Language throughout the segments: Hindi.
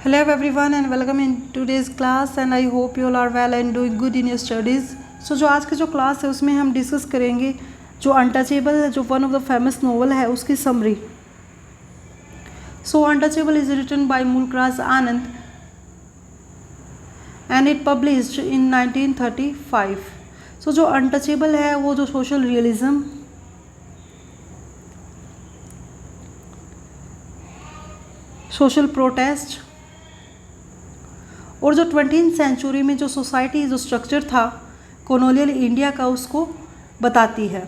Hello everyone and welcome in today's class and I hope you all are well and doing good in your studies. So जो आज की जो क्लास है उसमें हम डिस्कस करेंगे जो अनटचेबल है, जो one of the famous novel है उसकी summary. So untouchable is written by Mulkraj Anand and it published in 1935. So जो अनटचेबल है वो जो सोशल रियलिज्म, सोशल प्रोटेस्ट और जो 20th सेंचुरी में जो सोसाइटी जो स्ट्रक्चर था कॉलोनियल इंडिया का उसको बताती है.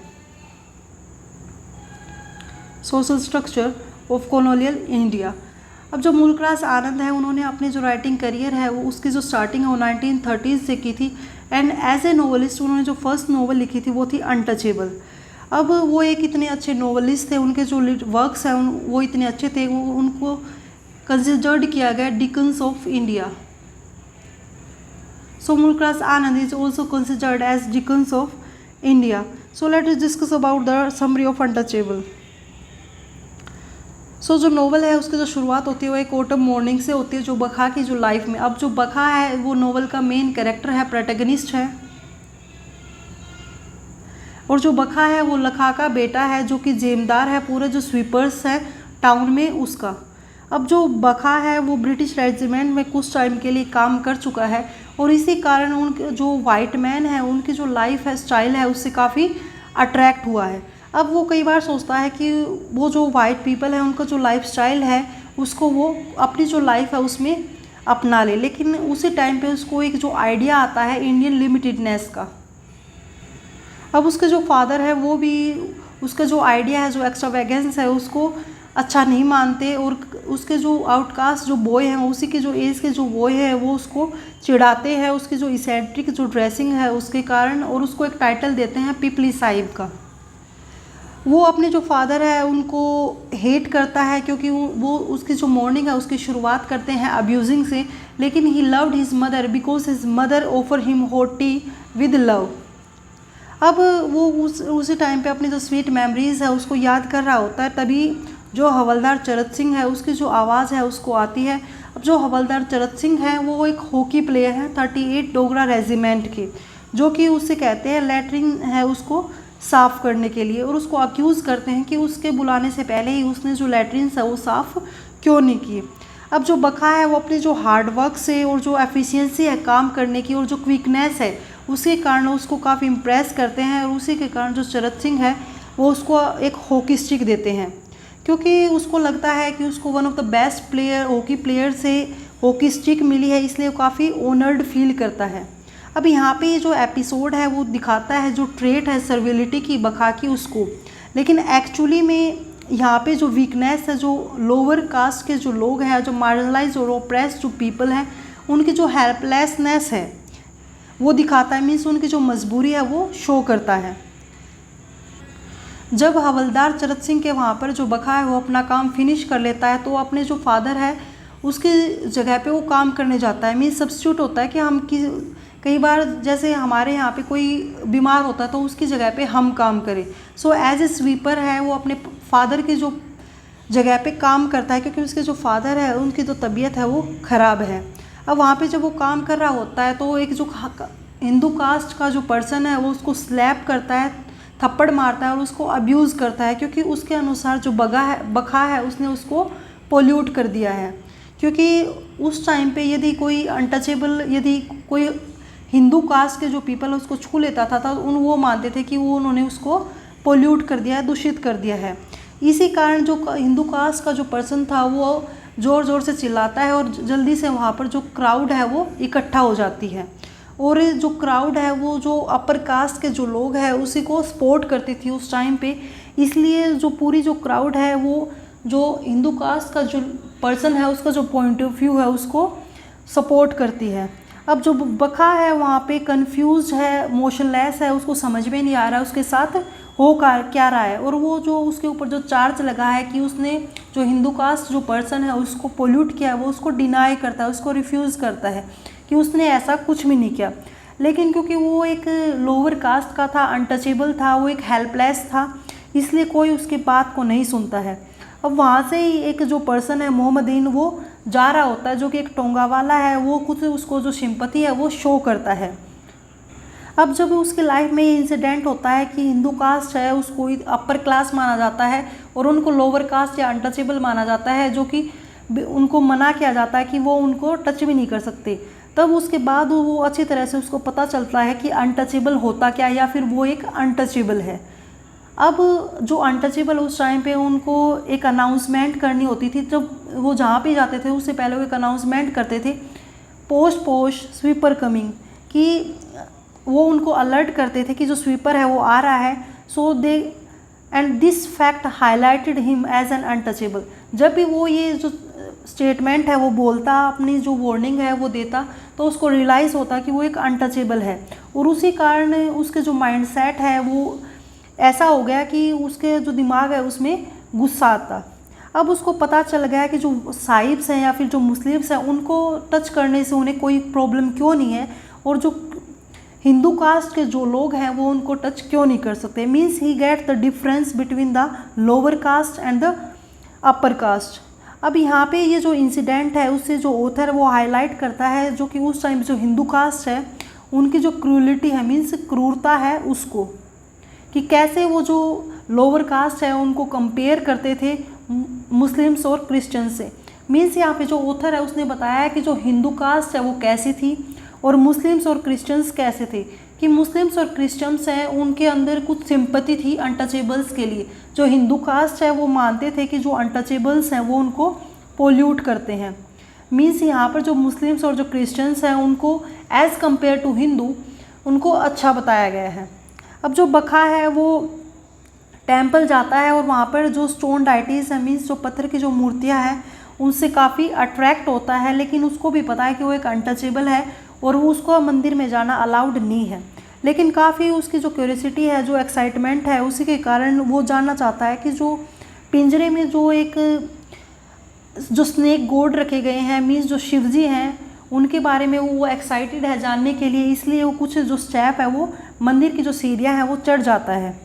Social structure of colonial India. अब जो मुल्कराज आनंद है उन्होंने अपनी जो राइटिंग करियर है वो उसकी जो स्टार्टिंग है वो 1930s से की थी एंड एज ए नोवेलिस्ट उन्होंने जो फर्स्ट नोवेल लिखी थी वो थी अनटचेबल. अब वो एक इतने अच्छे नोवेलिस्ट थे, उनके जो वर्क्स हैं वो इतने अच्छे थे, उनको कंसिडर्ड किया गया Dickens of India. So Mulkraz Anand is also considered as Dickens of India. So let us discuss about the summary of Untouchable. So जो नोवेल है उसकी जो शुरुआत होती है वो एक ऑटम मॉर्निंग से होती है जो बखा की जो लाइफ में. अब जो बखा है वो नोवेल का मेन कैरेक्टर है, प्रोटैगनिस्ट है और जो बखा है वो लखा का बेटा है जो कि जेमदार है पूरे जो स्वीपर्स है टाउन में उसका. अब जो बखा है वो ब्रिटिश रेजिमेंट में कुछ टाइम के लिए काम कर चुका है और इसी कारण उनके जो वाइट मैन है उनकी जो लाइफ है स्टाइल है उससे काफ़ी अट्रैक्ट हुआ है. अब वो कई बार सोचता है कि वो जो वाइट पीपल है उनका जो लाइफ स्टाइल है उसको वो अपनी जो लाइफ है उसमें अपना ले, लेकिन उसी टाइम पे उसको एक जो आइडिया आता है इंडियन लिमिटेडनेस का. अब उसके जो फादर है वो भी उसका जो आइडिया है जो एक्स्ट्रावेगेंस है उसको अच्छा नहीं मानते और उसके जो आउटकास्ट जो बॉय हैं उसी के जो एज के जो बॉय हैं वो उसको चिढ़ाते हैं उसकी जो इसेंट्रिक जो ड्रेसिंग है उसके कारण और उसको एक टाइटल देते हैं पीपली साहिब का. वो अपने जो फादर है उनको हेट करता है क्योंकि वो उसकी जो मॉर्निंग है उसकी शुरुआत करते हैं अब्यूजिंग से, लेकिन he loved his mother because his mother offer him hot T with love. अब वो उसी टाइम पे अपनी जो स्वीट मेमोरीज़ है उसको याद कर रहा होता है, तभी जो हवलदार चरत सिंह है उसकी जो आवाज़ है उसको आती है. अब जो हवलदार चरत सिंह है वो एक हॉकी प्लेयर है 38 डोगरा रेजिमेंट के, जो कि उससे कहते हैं लैट्रिन है उसको साफ़ करने के लिए और उसको अक्यूज़ करते हैं कि उसके बुलाने से पहले ही उसने जो लैट्रिन है वो साफ़ क्यों नहीं किए. अब जो बखा है वो अपने जो हार्डवर्क से और जो एफिशिएंसी है काम करने की और जो क्विकनेस है उसके कारण उसको काफ़ी इम्प्रेस करते हैं और उसी के कारण जो चरत सिंह है वो उसको एक हॉकी स्टिक देते हैं क्योंकि उसको लगता है कि उसको one of the best player hockey player से हॉकी स्टिक मिली है, इसलिए वो काफ़ी ऑनर्ड फील करता है. अब यहाँ पे ये जो एपिसोड है वो दिखाता है जो ट्रेट है सर्विलिटी की बखा की उसको, लेकिन एक्चुअली में यहाँ पे जो वीकनेस है जो लोअर कास्ट के जो लोग हैं जो मार्जिनलाइज और ओप्रेस्ड जो पीपल हैं उनकी जो हेल्पलेसनेस है वो दिखाता है, मीन्स उनकी जो मजबूरी है वो शो करता है. जब हवलदार चरत सिंह के वहाँ पर जो बखा है वो अपना काम फिनिश कर लेता है तो अपने जो फादर है उसकी जगह पे वो काम करने जाता है, मीन्स सब्स्टिट्यूट होता है कि हम कई बार जैसे हमारे यहाँ पे कोई बीमार होता है तो उसकी जगह पे हम काम करें. सो एज ए स्वीपर है वो अपने फादर की जो जगह पे काम करता है क्योंकि उसके जो फादर है उनकी जो तबीयत है वो ख़राब है. अब वहाँ पे जब वो काम कर रहा होता है तो एक जो हिंदू कास्ट का जो पर्सन है वो उसको स्लैप करता है, थप्पड़ मारता है और उसको अब्यूज़ करता है क्योंकि उसके अनुसार जो बखा है उसने उसको पोल्यूट कर दिया है. क्योंकि उस टाइम पे यदि कोई अनटचेबल यदि कोई हिंदू कास्ट के जो पीपल उसको छू लेता था तो वो मानते थे कि वो उन्होंने उसको पोल्यूट कर दिया है, दूषित कर दिया है. इसी कारण जो हिंदू कास्ट का जो पर्सन था वो ज़ोर ज़ोर से चिल्लाता है और जल्दी से वहाँ पर जो क्राउड है वो इकट्ठा हो जाती है और जो क्राउड है वो जो अपर कास्ट के जो लोग हैं उसी को सपोर्ट करती थी उस टाइम पे, इसलिए जो पूरी जो क्राउड है वो जो हिंदू कास्ट का जो पर्सन है उसका जो पॉइंट ऑफ व्यू है उसको सपोर्ट करती है. अब जो बखा है वहाँ पे कंफ्यूज है, मोशनलेस है, उसको समझ में नहीं आ रहा है उसके साथ हो क्या रहा है और वो जो उसके ऊपर जो चार्ज लगा है कि उसने जो हिंदू कास्ट जो पर्सन है उसको पोल्यूट किया है वो उसको डिनाई करता है, उसको रिफ्यूज़ करता है कि उसने ऐसा कुछ भी नहीं किया. लेकिन क्योंकि वो एक लोअर कास्ट का था, अनटचेबल था, वो एक हेल्पलेस था, इसलिए कोई उसकी बात को नहीं सुनता है. अब वहाँ से ही एक जो पर्सन है मोहम्मदीन, वो जा रहा होता है, जो कि एक टोंगा वाला है, वो कुछ उसको जो सिंपैथी है वो शो करता है। अब जब उसके लाइफ में ये इंसिडेंट होता है कि हिंदू कास्ट है उसको अपर क्लास माना जाता है और उनको लोअर कास्ट या अनटचेबल माना जाता है, जो कि उनको मना किया जाता है कि वो उनको टच भी नहीं कर सकते। तब उसके बाद वो अच्छी तरह से उसको पता चलता है कि अनटचेबल होता क्या, या फिर वो एक अनटचेबल है। अब जो अनटचेबल उस टाइम पे उनको एक अनाउंसमेंट करनी होती थी, जब वो जहाँ पे जाते थे उससे पहले वो एक अनाउंसमेंट करते थे, पोस्ट स्वीपर कमिंग, कि वो उनको अलर्ट करते थे कि जो स्वीपर है वो आ रहा है। So they and this fact highlighted him as an untouchable. जब भी वो ये जो स्टेटमेंट है वो बोलता, अपनी जो वार्निंग है वो देता, तो उसको रियलाइज़ होता कि वो एक अनटचेबल है, और उसी कारण उसके जो माइंडसेट है वो ऐसा हो गया कि उसके जो दिमाग है उसमें गुस्सा आता। अब उसको पता चल गया कि जो साहिब्स हैं या फिर जो मुस्लिम्स हैं उनको टच करने से उन्हें कोई प्रॉब्लम क्यों नहीं है, और जो हिंदू कास्ट के जो लोग हैं वो उनको टच क्यों नहीं कर सकते। Means he get the difference between the lower caste and the upper caste. अब यहाँ पे ये जो इंसिडेंट है उससे जो ऑथर वो हाईलाइट करता है जो कि उस टाइम जो हिंदू कास्ट है उनकी जो क्रूलिटी है, मीन्स क्रूरता है उसको, कि कैसे वो जो लोअर कास्ट है उनको कंपेयर करते थे मुस्लिम्स और क्रिश्चियन से। मीन्स यहाँ पे जो ऑथर है उसने बताया है कि जो हिंदू कास्ट है वो कैसी थी और मुस्लिम्स और क्रिश्चियंस कैसे थे, कि मुस्लिम्स और क्रिश्चियंस हैं उनके अंदर कुछ सिंपैथी थी अनटचेबल्स के लिए। जो हिंदू कास्ट है वो मानते थे कि जो अनटचेबल्स हैं वो उनको पोल्यूट करते हैं। मीन्स यहाँ पर जो मुस्लिम्स और जो क्रिश्चियंस हैं उनको एज़ कम्पेयर टू हिंदू उनको अच्छा बताया गया है। अब जो बखा है वो टेम्पल जाता है और वहाँ पर जो स्टोन डाइटीज़ है, मीन्स जो पत्थर की जो मूर्तियाँ हैं उनसे काफ़ी अट्रैक्ट होता है, लेकिन उसको भी पता है कि वो एक अनटचेबल है और वो उसको मंदिर में जाना अलाउड नहीं है। लेकिन काफ़ी उसकी जो क्यूरियोसिटी है, जो एक्साइटमेंट है, उसी के कारण वो जानना चाहता है कि जो पिंजरे में जो एक जो स्नेक गोड रखे गए हैं, मीन्स जो शिवजी हैं, उनके बारे में वो एक्साइटेड है जानने के लिए, इसलिए वो कुछ जो स्टेप है वो मंदिर की जो सीढ़ियाँ हैं वो चढ़ जाता है।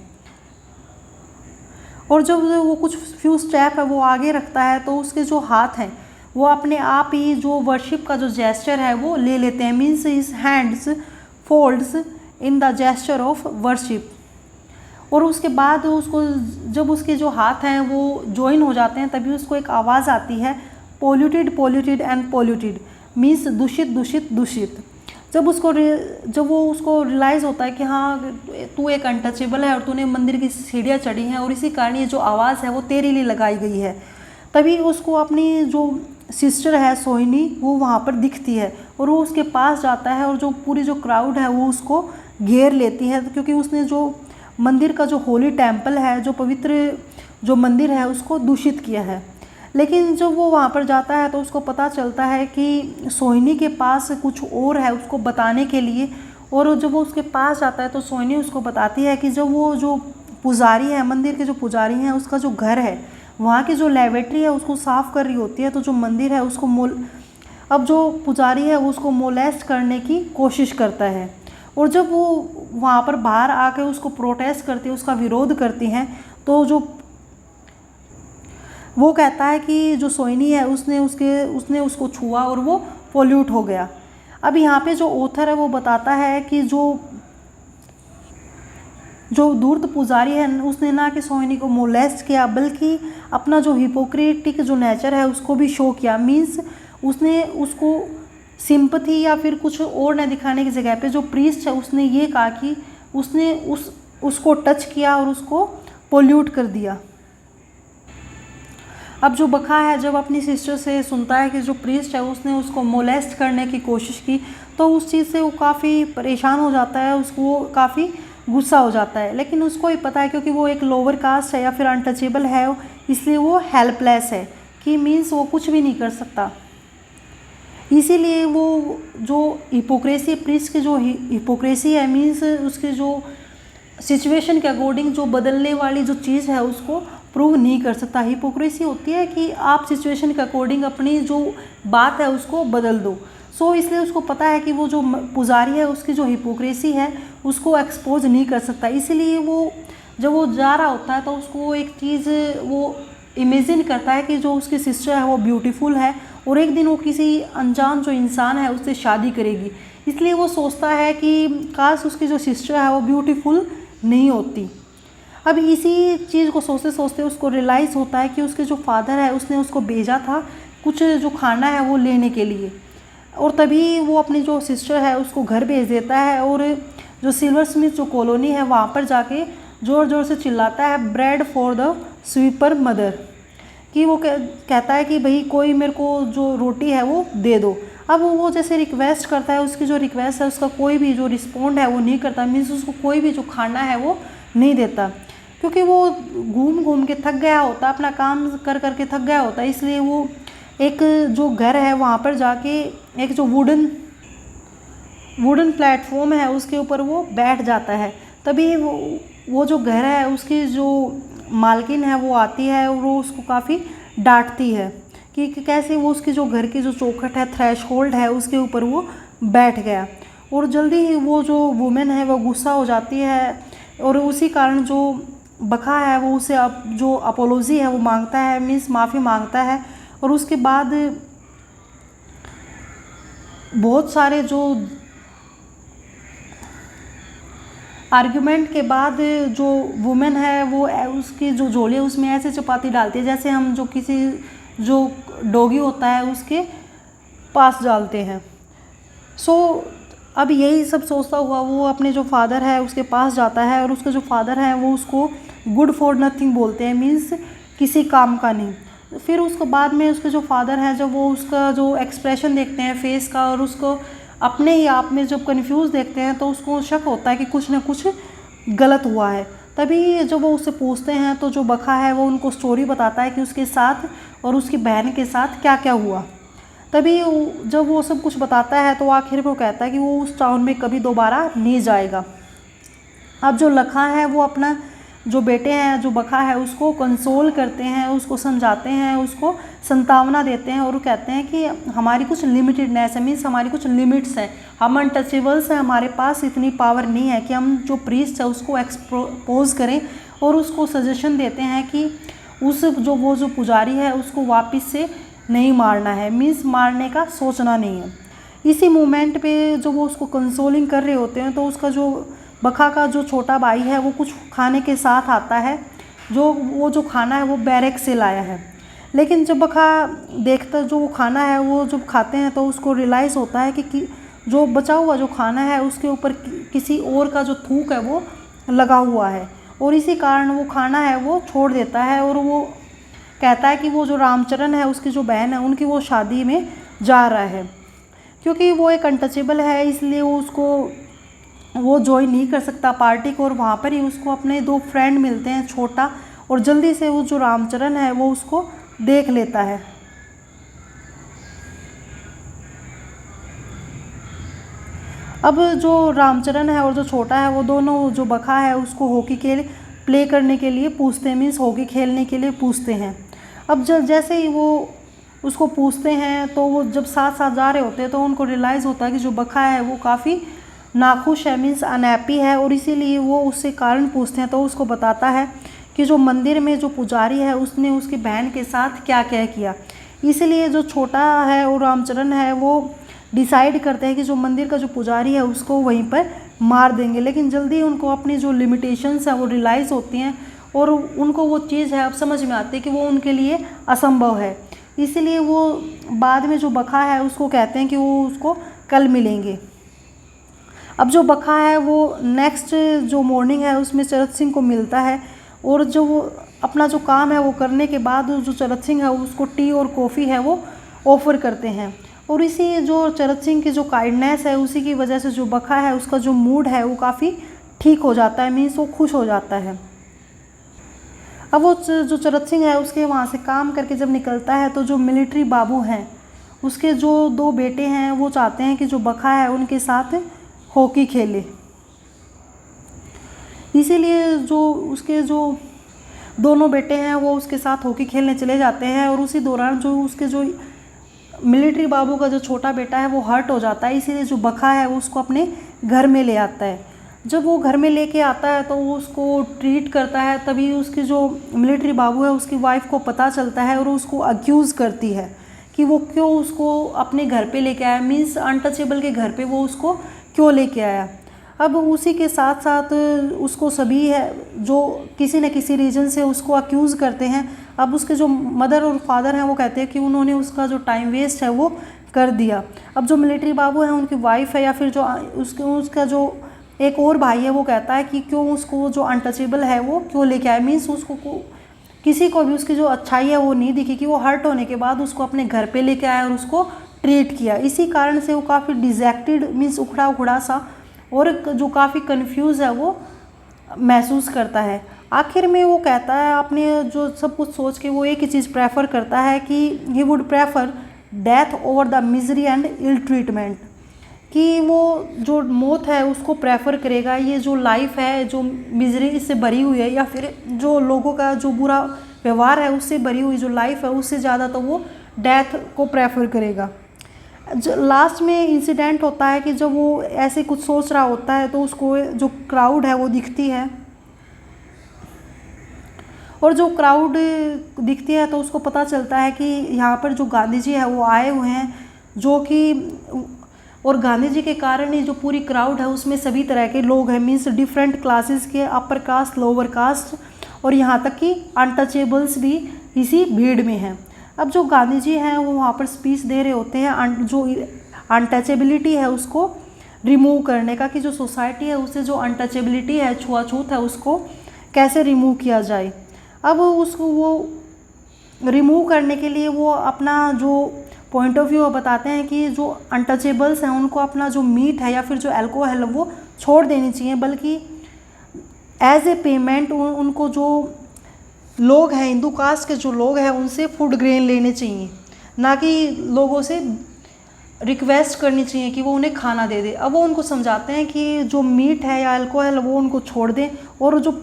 और जब वो कुछ फ्यू स्टेप है वो आगे रखता है तो उसके जो हाथ हैं वो अपने आप ही जो वर्शिप का जो जेस्चर है वो ले लेते हैं। Means his hands folds in the gesture of worship. और उसके बाद उसको जब उसके जो हाथ हैं वो ज्वाइन हो जाते हैं तभी उसको एक आवाज़ आती है, polluted polluted and polluted, means दूषित दूषित दूषित। जब वो उसको रियलाइज़ होता है कि हाँ तू एक अनटचेबल है और तूने मंदिर की सीढ़ियाँ चढ़ी हैं और इसी कारण ये जो आवाज़ है वो तेरे लिए लगाई गई है, तभी उसको अपनी जो सिस्टर है सोहिनी वो वहाँ पर दिखती है और वो उसके पास जाता है और जो पूरी जो क्राउड है वो उसको घेर लेती है, क्योंकि उसने जो मंदिर का जो होली टेम्पल है, जो पवित्र जो मंदिर है, उसको दूषित किया है। लेकिन जब वो वहाँ पर जाता है तो उसको पता चलता है कि सोहिनी के पास कुछ और है उसको बताने के लिए, और जब वो उसके पास जाता है तो सोहिनी उसको बताती है कि जब वो जो पुजारी है, मंदिर के जो पुजारी हैं, उसका जो घर है, वहाँ की जो लेवेट्री है उसको साफ़ कर रही होती है, तो जो मंदिर है उसको अब जो पुजारी है वो उसको मोलेस्ट करने की कोशिश करता है। और जब वो वहाँ पर बाहर आके उसको प्रोटेस्ट करती है, उसका विरोध करती हैं, तो जो वो कहता है कि जो सोहिनी है उसने उसको छुआ और वो पोल्यूट हो गया। अब यहाँ पे जो ऑथर है वो बताता है कि जो धूर्त पुजारी है उसने ना कि सोहिनी को मोलेस्ट किया बल्कि अपना जो हिपोक्रेटिक जो नेचर है उसको भी शो किया। मीन्स उसने उसको सिंपैथी या फिर कुछ और न दिखाने की जगह पे जो प्रीस्ट है उसने ये कहा कि उसने उसको टच किया और उसको पोल्यूट कर दिया। अब जो बखा है जब अपनी सिस्टर से सुनता है कि जो प्रीस्ट है उसने उसको मोलेस्ट करने की कोशिश की, तो उस चीज़ से वो काफ़ी परेशान हो जाता है, उसको काफ़ी गुस्सा हो जाता है। लेकिन उसको ही पता है क्योंकि वो एक लोअर कास्ट है या फिर अनटचेबल है, इसलिए वो हेल्पलेस है कि मीन्स वो कुछ भी नहीं कर सकता। इसीलिए वो जो हिपोक्रेसी प्रीस्ट की जो हिपोक्रेसी है, मीन्स उसके जो सिचुएशन के अकॉर्डिंग जो बदलने वाली जो चीज़ है उसको प्रूव नहीं कर सकता। हिपोक्रेसी होती है कि आप सिचुएशन के अकॉर्डिंग अपनी जो बात है उसको बदल दो। सो इसलिए उसको पता है कि वो जो पुजारी है उसकी जो हिपोक्रेसी है उसको एक्सपोज नहीं कर सकता। इसीलिए वो जब वो जा रहा होता है तो उसको एक चीज़ वो इमेजिन करता है कि जो उसकी सिस्टर है वो ब्यूटीफुल है और एक दिन वो किसी अनजान जो इंसान है उससे शादी करेगी। इसलिए वो सोचता है कि काश उसकी जो सिस्टर है वो ब्यूटीफुल नहीं होती। अब इसी चीज़ को सोचते सोचते उसको रियलाइज़ होता है कि उसके जो फादर है उसने उसको भेजा था कुछ जो खाना है वो लेने के लिए, और तभी वो अपनी जो सिस्टर है उसको घर भेज देता है और जो सिल्वर स्मिथ जो कॉलोनी है वहाँ पर जाके ज़ोर ज़ोर से चिल्लाता है bread for the sweeper mother, कि वो कहता है कि भाई कोई मेरे को जो रोटी है वो दे दो। अब वो जैसे रिक्वेस्ट करता है, उसकी जो रिक्वेस्ट है उसका कोई भी जो रिस्पॉन्ड है वो नहीं करता, मीन्स उसको कोई भी जो खाना है वो नहीं देता, क्योंकि वो घूम घूम के थक गया होता, अपना काम कर कर के थक गया होता। इसलिए वो एक जो घर है वहाँ पर जाके एक जो वुडन प्लेटफॉर्म है उसके ऊपर वो बैठ जाता है। तभी वो जो घर है उसकी जो मालकिन है वो आती है और वो उसको काफ़ी डांटती है कि कैसे वो उसकी जो घर की जो चौखट है, थ्रेशोल्ड है, उसके ऊपर वो बैठ गया। और जल्दी ही वो जो वुमेन है वो गुस्सा हो जाती है और उसी कारण जो बखा है वो उसे जो अपोलॉजी है वो मांगता है, मीन्स माफ़ी मांगता है। और उसके बाद बहुत सारे जो आर्ग्यूमेंट के बाद जो वुमेन है वो उसकी जो झोली है उसमें ऐसे चपाती डालती है जैसे हम जो किसी जो डॉगी होता है उसके पास डालते हैं। अब यही सब सोचता हुआ वो अपने जो फादर है उसके पास जाता है और उसके जो फादर है वो उसको गुड फॉर नथिंग बोलते हैं, मीन्स किसी काम का नहीं। फिर उसके बाद में उसके जो फादर है जब वो उसका जो एक्सप्रेशन देखते हैं फेस का और उसको अपने ही आप में जब कंफ्यूज देखते हैं तो उसको शक होता है कि कुछ ना कुछ गलत हुआ है। तभी जब वो उससे पूछते हैं तो जो बखा है वो उनको स्टोरी बताता है कि उसके साथ और उसकी बहन के साथ क्या क्या हुआ। तभी जब वो सब कुछ बताता है तो आखिर में वो कहता है कि वो उस टाउन में कभी दोबारा नहीं जाएगा। अब जो लखा है वो अपना जो बेटे हैं जो बखा है उसको कंसोल करते हैं, उसको समझाते हैं, उसको संतावना देते हैं और वो कहते हैं कि हमारी कुछ लिमिटेडनेस है, मीन्स हमारी कुछ लिमिट्स हैं, हम अनटचेबल्स हैं, हमारे पास इतनी पावर नहीं है कि हम जो प्रीस्ट है उसको एक्सपोज करें। और उसको सजेशन देते हैं कि वो जो पुजारी है उसको वापस से नहीं मारना है, मीन्स मारने का सोचना नहीं है। इसी मोमेंट पे जो वो उसको कंसोलिंग कर रहे होते हैं तो उसका जो बखा का जो छोटा भाई है वो कुछ खाने के साथ आता है, जो खाना है वो बैरक से लाया है। लेकिन जब बखा देखता जो वो खाना है वो जब खाते हैं तो उसको रियलाइज़ होता है कि जो बचा हुआ जो खाना है उसके ऊपर किसी और का जो थूक है वो लगा हुआ है और इसी कारण वो खाना है वो छोड़ देता है। और वो कहता है कि वो जो रामचरण है उसकी जो बहन है उनकी वो शादी में जा रहा है, क्योंकि वो एक अनटचेबल है इसलिए वो ज्वाइन नहीं कर सकता पार्टी को। और वहाँ पर ही उसको अपने दो फ्रेंड मिलते हैं छोटा, और जल्दी से वो जो रामचरण है वो उसको देख लेता है। अब जो रामचरण है और जो छोटा है वो दोनों जो बखा है उसको हॉकी प्ले करने के लिए पूछते हैं, मीन्स हॉकी खेलने के लिए पूछते हैं। अब जैसे ही वो उसको पूछते हैं तो वो जब साथ साथ जा रहे होते हैं तो उनको रियलाइज़ होता है कि जो बखा है वो काफ़ी नाखुश है, मीन्स अनहैप्पी है, और इसीलिए वो उससे कारण पूछते हैं। तो उसको बताता है कि जो मंदिर में जो पुजारी है उसने उसकी बहन के साथ क्या क्या किया। इसलिए जो छोटा है और रामचरण है वो डिसाइड करते हैं कि जो मंदिर का जो पुजारी है उसको वहीं पर मार देंगे। लेकिन जल्दी उनको अपनी जो लिमिटेशंस है वो रियलाइज़ होती हैं और उनको वो चीज़ है अब समझ में आती है कि वो उनके लिए असंभव है। इसीलिए वो बाद में जो बखा है उसको कहते हैं कि वो उसको कल मिलेंगे। अब जो बखा है वो नेक्स्ट जो मॉर्निंग है उसमें चरत सिंह को मिलता है और जो वो अपना जो काम है वो करने के बाद जो चरत सिंह है उसको टी और कॉफ़ी है वो ऑफ़र करते हैं। और इसी जो चरत सिंह की जो काइंडनेस है उसी की वजह से जो बखा है उसका जो मूड है वो काफ़ी ठीक हो जाता है, मीन्स वो खुश हो जाता है। अब वो जो चरत सिंह है उसके वहाँ से काम करके जब निकलता है तो जो मिलिट्री बाबू हैं उसके जो दो बेटे हैं वो चाहते हैं कि जो बखा है उनके साथ हॉकी खेले। इसीलिए जो उसके जो दोनों बेटे हैं वो उसके साथ हॉकी खेलने चले जाते हैं और उसी दौरान जो उसके जो मिलिट्री बाबू का जो छोटा बेटा है वो हर्ट हो जाता है, इसीलिए जो बखा है वो उसको अपने घर में ले आता है। जब वो घर में लेके आता है तो वो उसको ट्रीट करता है, तभी उसकी जो मिलिट्री बाबू है उसकी वाइफ को पता चलता है और उसको अक्यूज़ करती है कि वो क्यों उसको अपने घर पे लेके आया, मीन्स अनटचेबल के घर पे वो उसको क्यों लेके आया। अब उसी के साथ साथ उसको सभी है जो किसी न किसी रीज़न से उसको अक्यूज़ करते हैं। अब उसके जो मदर और फादर हैं वो कहते हैं कि उन्होंने उसका जो टाइम वेस्ट है वो कर दिया। अब जो मिलिट्री बाबू है उनकी वाइफ है या फिर जो उसका जो एक और भाई है वो कहता है कि क्यों उसको जो अनटचेबल है वो क्यों लेके आया, मीन्स उसको किसी को भी उसकी जो अच्छाई है वो नहीं दिखी कि वो हर्ट होने के बाद उसको अपने घर पे लेके आया और उसको ट्रीट किया। इसी कारण से वो काफ़ी डिजेक्टेड मीन्स उखड़ा उखड़ा सा और जो काफ़ी कंफ्यूज है वो महसूस करता है। आखिर में वो कहता है अपने जो सब कुछ सोच के वो एक ही चीज़ प्रेफर करता है कि he would prefer death over the misery and ill treatment, कि वो जो मौत है उसको प्रेफर करेगा, ये जो लाइफ है जो मिजरी से भरी हुई है या फिर जो लोगों का जो बुरा व्यवहार है उससे भरी हुई जो लाइफ है उससे ज़्यादा तो वो डेथ को प्रेफर करेगा। जो लास्ट में इंसिडेंट होता है कि जब वो ऐसे कुछ सोच रहा होता है तो उसको जो क्राउड है वो दिखती है, और जो क्राउड दिखती है तो उसको पता चलता है कि यहाँ पर जो गांधी जी है वो आए हुए हैं, जो कि और गांधी जी के कारण ही जो पूरी क्राउड है उसमें सभी तरह के लोग हैं, मीन्स डिफरेंट क्लासेस के, अपर कास्ट, लोअर कास्ट और यहाँ तक कि अनटचेबल्स भी इसी भीड़ में हैं। अब जो गांधी जी हैं वो वहाँ पर स्पीच दे रहे होते हैं जो अनटचेबिलिटी है उसको रिमूव करने का, कि जो सोसाइटी है उससे जो अनटचेबिलिटी है, छुआछूत है, उसको कैसे रिमूव किया जाए। अब उसको वो रिमूव करने के लिए वो अपना जो पॉइंट ऑफ व्यू बताते हैं कि जो अनटचेबल्स हैं उनको अपना जो मीट है या फिर जो अल्कोहल है वो छोड़ देनी चाहिए, बल्कि एज ए पेमेंट उनको जो लोग हैं हिंदू कास्ट के जो लोग हैं उनसे फूड ग्रेन लेने चाहिए, ना कि लोगों से रिक्वेस्ट करनी चाहिए कि वो उन्हें खाना दे दे। अब वो उनको समझाते हैं कि जो मीट है या अल्कोहल वो उनको छोड़ दें और जो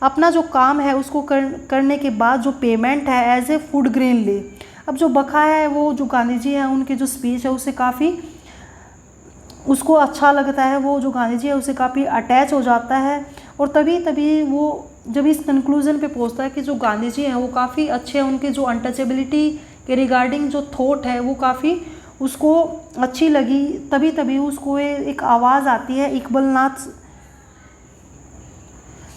अपना जो काम है उसको करने के बाद जो पेमेंट है एज ए फूड ग्रेन ले। अब जो बखा है वो जो गांधी जी हैं उनकी जो स्पीच है उससे काफ़ी उसको अच्छा लगता है, वो जो गांधी जी है उससे काफ़ी अटैच हो जाता है और तभी वो जब इस कंक्लूज़न पे पहुंचता है कि जो गांधी जी हैं वो काफ़ी अच्छे हैं, उनके जो अनटचेबिलिटी के रिगार्डिंग जो थॉट है वो काफ़ी उसको अच्छी लगी, तभी उसको एक आवाज़ आती है इकबाल नाथ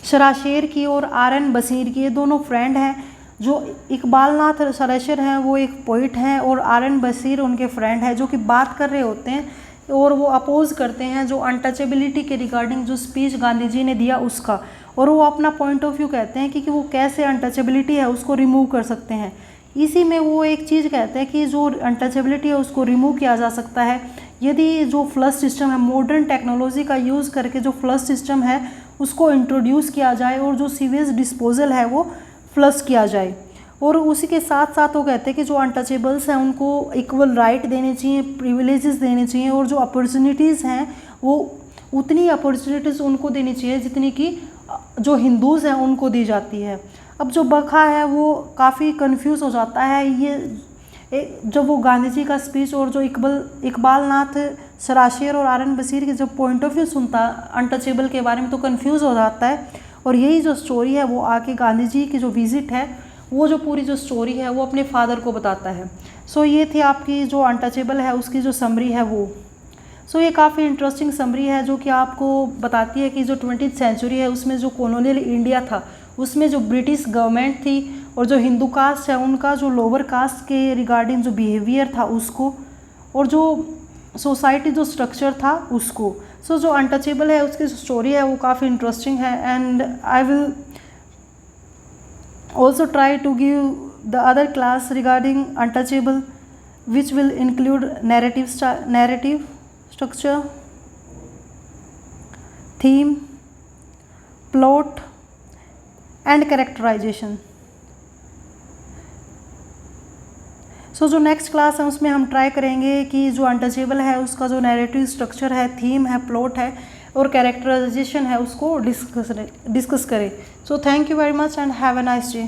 शराशेर की और आर.एन. बशीर की। ये दोनों फ्रेंड हैं। जो इकबाल नाथ शराशेर हैं वो एक पोइट हैं और आर.एन. बशीर उनके फ्रेंड हैं, जो कि बात कर रहे होते हैं और वो अपोज करते हैं जो अनटचेबिलिटी के रिगार्डिंग जो स्पीच गांधी जी ने दिया उसका, और वो अपना पॉइंट ऑफ व्यू कहते हैं कि वो कैसे अनटचेबिलिटी है उसको रिमूव कर सकते हैं। इसी में वो एक चीज़ कहते हैं कि जो अनटचेबिलिटी है उसको रिमूव किया जा सकता है यदि जो फ्लश सिस्टम है, मॉडर्न टेक्नोलॉजी का यूज़ करके जो फ्लश सिस्टम है उसको इंट्रोड्यूस किया जाए और जो सीवेज डिस्पोजल है वो फ्लश किया जाए। और उसी के साथ साथ वो कहते हैं कि जो अनटचेबल्स हैं उनको इक्वल राइट देने चाहिए, प्रिविलेजेस देने चाहिए और जो अपॉर्चुनिटीज़ हैं वो उतनी अपॉर्चुनिटीज़ उनको देनी चाहिए जितनी कि जो हिंदूज़ हैं उनको दी जाती है। अब जो बखा है वो काफ़ी कंफ्यूज हो जाता है ये जब वो गांधी जी का स्पीच और जो इकबाल नाथ शराशेर और आर.एन. बशीर के जब पॉइंट ऑफ व्यू सुनता अनटचेबल के बारे में तो कंफ्यूज हो जाता है। और यही जो स्टोरी है वो आके गांधी जी की जो विज़िट है वो जो पूरी जो स्टोरी है वो अपने फादर को बताता है। सो ये थी आपकी जो अनटचेबल है उसकी जो समरी है वो। सो ये काफ़ी इंटरेस्टिंग समरी है जो कि आपको बताती है कि जो 20th सेंचुरी है उसमें जो कॉलोनियल इंडिया था उसमें जो ब्रिटिश गवर्नमेंट थी और जो हिंदू कास्ट है उनका जो लोअर कास्ट के रिगार्डिंग जो बिहेवियर था उसको, और जो सोसाइटी जो स्ट्रक्चर था उसको। सो जो अनटचेबल है उसकी जो स्टोरी है वो काफ़ी इंटरेस्टिंग है and I will also try to give the other class regarding untouchable which will include narrative structure, theme, plot and characterization. सो जो नेक्स्ट क्लास है उसमें हम ट्राई करेंगे कि जो अनटचेबल है उसका जो नैरेटिव स्ट्रक्चर है, थीम है, प्लॉट है और कैरेक्टराइजेशन है उसको डिस्कस करें। So thank you very much and have a nice day.